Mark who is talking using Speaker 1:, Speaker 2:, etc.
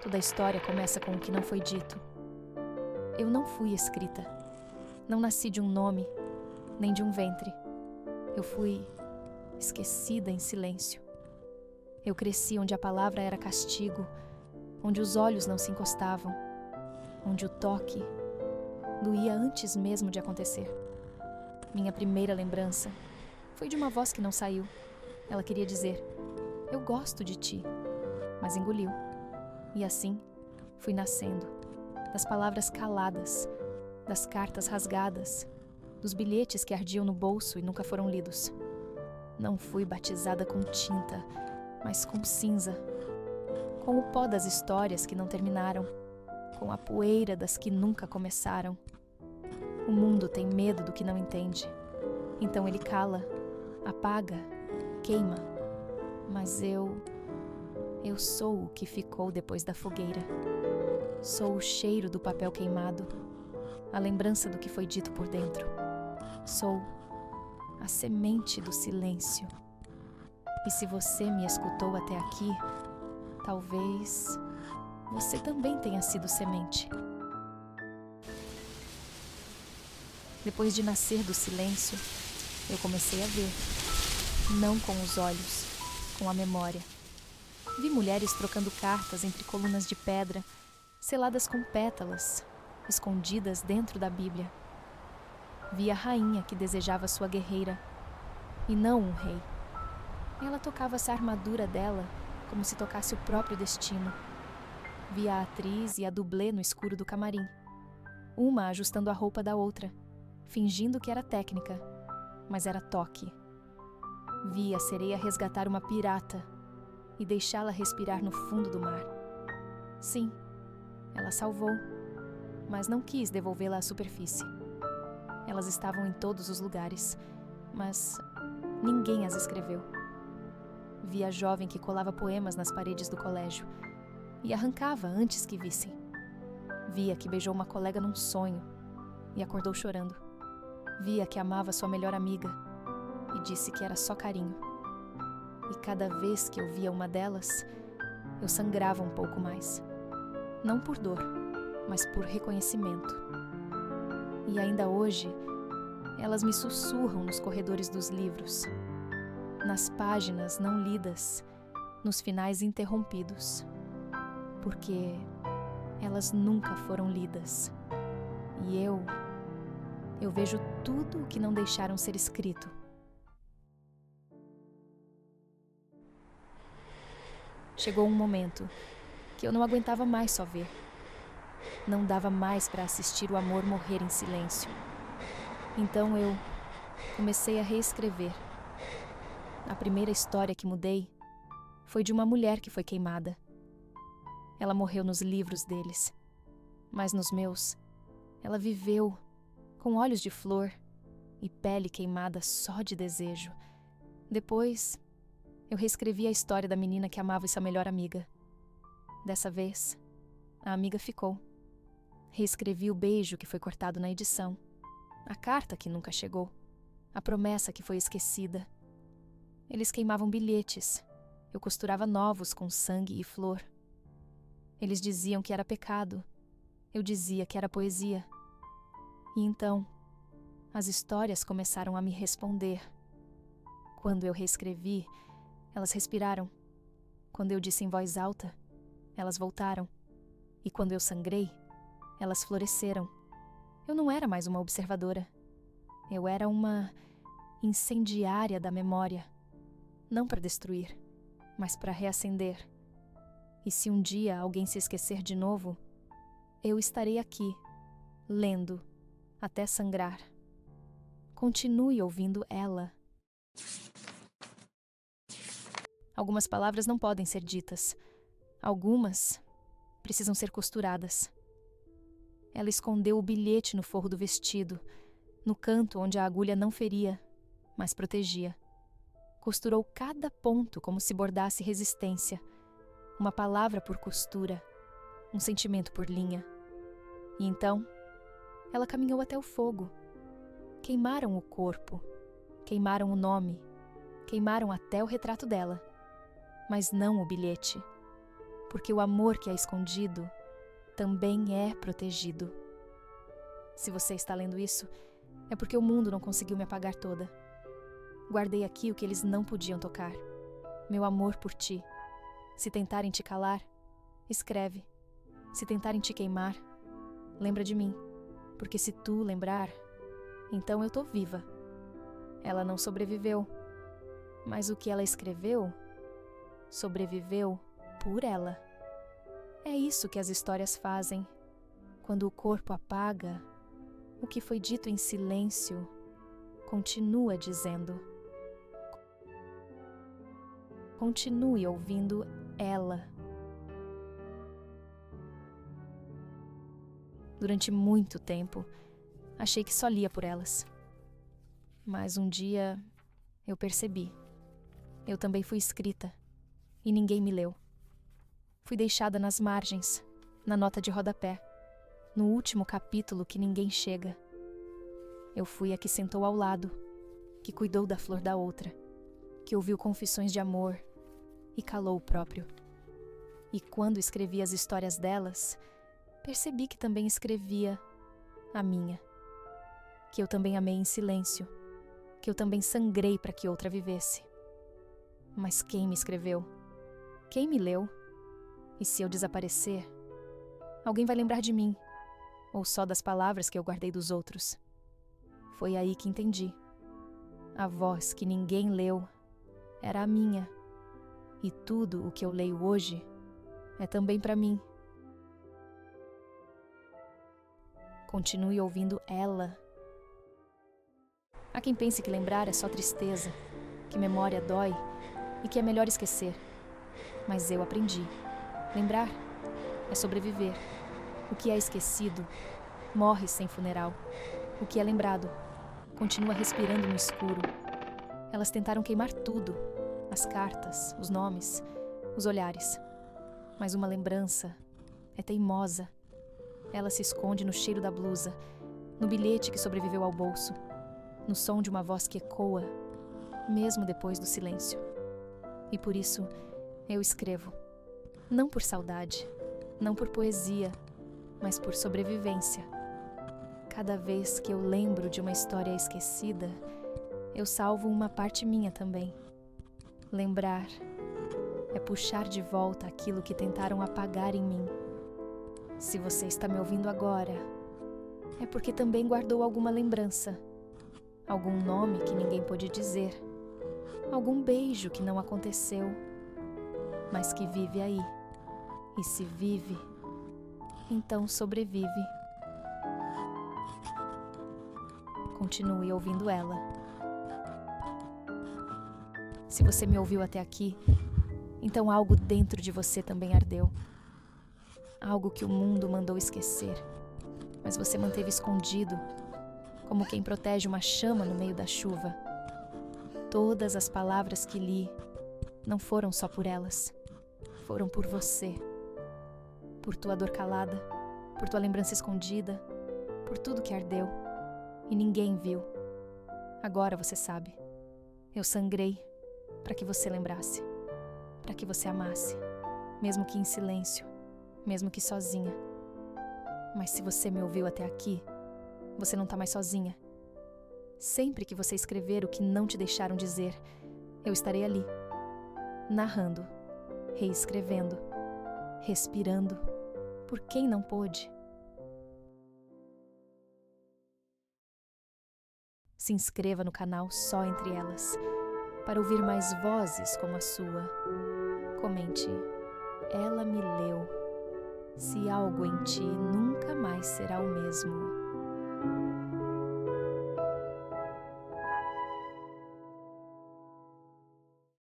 Speaker 1: Toda história começa com o que não foi dito. Eu não fui escrita. Não nasci de um nome, nem de um ventre. Eu fui esquecida em silêncio. Eu cresci onde a palavra era castigo, onde os olhos não se encostavam, onde o toque doía antes mesmo de acontecer. Minha primeira lembrança foi de uma voz que não saiu. Ela queria dizer: "Eu gosto de ti", mas engoliu. E assim, fui nascendo, das palavras caladas, das cartas rasgadas, dos bilhetes que ardiam no bolso e nunca foram lidos. Não fui batizada com tinta, mas com cinza, com o pó das histórias que não terminaram, com a poeira das que nunca começaram. O mundo tem medo do que não entende, então ele cala, apaga, queima. Mas eu sou o que ficou depois da fogueira. Sou o cheiro do papel queimado, a lembrança do que foi dito por dentro. Sou a semente do silêncio. E se você me escutou até aqui, talvez você também tenha sido semente. Depois de nascer do silêncio, eu comecei a ver. Não com os olhos, com a memória. Vi mulheres trocando cartas entre colunas de pedra, seladas com pétalas, escondidas dentro da Bíblia. Vi a rainha que desejava sua guerreira, e não um rei. Ela tocava essa armadura dela como se tocasse o próprio destino. Vi a atriz e a dublê no escuro do camarim, uma ajustando a roupa da outra, fingindo que era técnica, mas era toque. Vi a sereia resgatar uma pirata e deixá-la respirar no fundo do mar. Sim, ela salvou, mas não quis devolvê-la à superfície. Elas estavam em todos os lugares, mas ninguém as escreveu. Vi a jovem que colava poemas nas paredes do colégio e arrancava antes que vissem. Vi a que beijou uma colega num sonho e acordou chorando. Vi a que amava sua melhor amiga e disse que era só carinho. E cada vez que eu via uma delas, eu sangrava um pouco mais. Não por dor, mas por reconhecimento. E ainda hoje, elas me sussurram nos corredores dos livros, nas páginas não lidas, nos finais interrompidos. Porque elas nunca foram lidas. E eu vejo tudo o que não deixaram ser escrito. Chegou um momento que eu não aguentava mais só ver. Não dava mais para assistir o amor morrer em silêncio. Então eu comecei a reescrever. A primeira história que mudei foi de uma mulher que foi queimada. Ela morreu nos livros deles, mas nos meus, ela viveu com olhos de flor e pele queimada só de desejo. Depois, eu reescrevi a história da menina que amava sua melhor amiga. Dessa vez, a amiga ficou. Reescrevi o beijo que foi cortado na edição, a carta que nunca chegou, a promessa que foi esquecida. Eles queimavam bilhetes, eu costurava novos com sangue e flor. Eles diziam que era pecado, eu dizia que era poesia. E então, as histórias começaram a me responder. Quando eu reescrevi, elas respiraram. Quando eu disse em voz alta, elas voltaram. E quando eu sangrei, elas floresceram. Eu não era mais uma observadora. Eu era uma incendiária da memória. Não para destruir, mas para reacender. E se um dia alguém se esquecer de novo, eu estarei aqui, lendo, até sangrar. Continue ouvindo ela. Algumas palavras não podem ser ditas. Algumas precisam ser costuradas. Ela escondeu o bilhete no forro do vestido, no canto onde a agulha não feria, mas protegia. Costurou cada ponto como se bordasse resistência. Uma palavra por costura, um sentimento por linha. E então, ela caminhou até o fogo. Queimaram o corpo, queimaram o nome, queimaram até o retrato dela. Mas não o bilhete, porque o amor que é escondido também é protegido. Se você está lendo isso, é porque o mundo não conseguiu me apagar toda. Guardei aqui o que eles não podiam tocar, meu amor por ti. Se tentarem te calar, escreve. Se tentarem te queimar, lembra de mim, porque se tu lembrar, então eu tô viva. Ela não sobreviveu, mas o que ela escreveu, sobreviveu por ela. É isso que as histórias fazem. Quando o corpo apaga, o que foi dito em silêncio continua dizendo. Continue ouvindo ela. Durante muito tempo, achei que só lia por elas. Mas um dia eu percebi. Eu também fui escrita e ninguém me leu. Fui deixada nas margens, na nota de rodapé, no último capítulo que ninguém chega. Eu fui a que sentou ao lado, que cuidou da flor da outra, que ouviu confissões de amor e calou o próprio. E quando escrevi as histórias delas, percebi que também escrevia a minha. Que eu também amei em silêncio, que eu também sangrei para que outra vivesse. Mas quem me escreveu? Quem me leu? E se eu desaparecer, alguém vai lembrar de mim, ou só das palavras que eu guardei dos outros? Foi aí que entendi. A voz que ninguém leu era a minha, e tudo o que eu leio hoje é também para mim. Continue ouvindo ela. Há quem pense que lembrar é só tristeza, que memória dói e que é melhor esquecer. Mas eu aprendi. Lembrar é sobreviver. O que é esquecido morre sem funeral. O que é lembrado continua respirando no escuro. Elas tentaram queimar tudo: as cartas, os nomes, os olhares. Mas uma lembrança é teimosa. Ela se esconde no cheiro da blusa, no bilhete que sobreviveu ao bolso, no som de uma voz que ecoa, mesmo depois do silêncio. E por isso eu escrevo. Não por saudade, não por poesia, mas por sobrevivência. Cada vez que eu lembro de uma história esquecida, eu salvo uma parte minha também. Lembrar é puxar de volta aquilo que tentaram apagar em mim. Se você está me ouvindo agora, é porque também guardou alguma lembrança, algum nome que ninguém pôde dizer, algum beijo que não aconteceu, mas que vive aí. E se vive, então sobrevive. Continue ouvindo ela. Se você me ouviu até aqui, então algo dentro de você também ardeu. Algo que o mundo mandou esquecer, mas você manteve escondido, como quem protege uma chama no meio da chuva. Todas as palavras que li não foram só por elas, foram por você. Por tua dor calada, por tua lembrança escondida, por tudo que ardeu e ninguém viu. Agora você sabe. Eu sangrei para que você lembrasse, para que você amasse, mesmo que em silêncio, mesmo que sozinha. Mas se você me ouviu até aqui, você não tá mais sozinha. Sempre que você escrever o que não te deixaram dizer, eu estarei ali, narrando, reescrevendo, respirando, por quem não pôde. Se inscreva no canal Só Entre Elas, para ouvir mais vozes como a sua. Comente, ela me leu. Se algo em ti nunca mais será o mesmo.